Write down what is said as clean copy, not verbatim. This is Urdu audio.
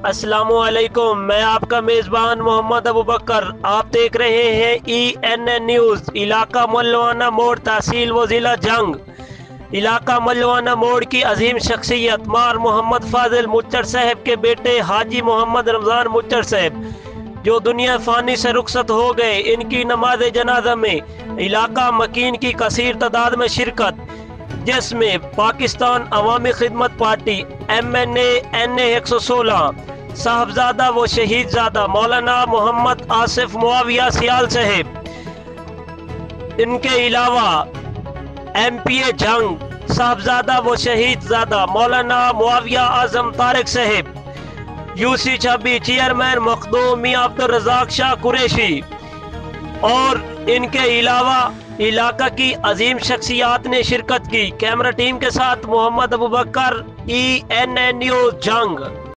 السلام علیکم، میں آپ کا میزبان محمد ابوبکر۔ آپ دیکھ رہے ہیں ENN نیوز۔ علاقہ ملوانہ موڑ، تحصیل و ضلع جنگ۔ علاقہ ملوانہ موڑ کی عظیم شخصیت مار محمد فاضل مچر صاحب کے بیٹے حاجی محمد رمضان مچر صاحب جو دنیا فانی سے رخصت ہو گئے، ان کی نماز جنازہ میں علاقہ مکین کی کثیر تعداد میں شرکت، جس میں پاکستان عوامی خدمت پارٹی MNA NA 116 صاحبزادہ و شہید زادہ مولانا محمد آصف معاویہ سیال صاحب، ان کے علاوہ MPA جنگ صاحبزادہ و شہید زادہ مولانا معاویہ اعظم طارق صاحب، UC 26 چیئرمین مخدوم میاں عبدالرزاق شاہ قریشی، اور ان کے علاوہ علاقہ کی عظیم شخصیات نے شرکت کی۔ کیمرہ ٹیم کے ساتھ محمد ابوبکر، ENN نیوز جنگ۔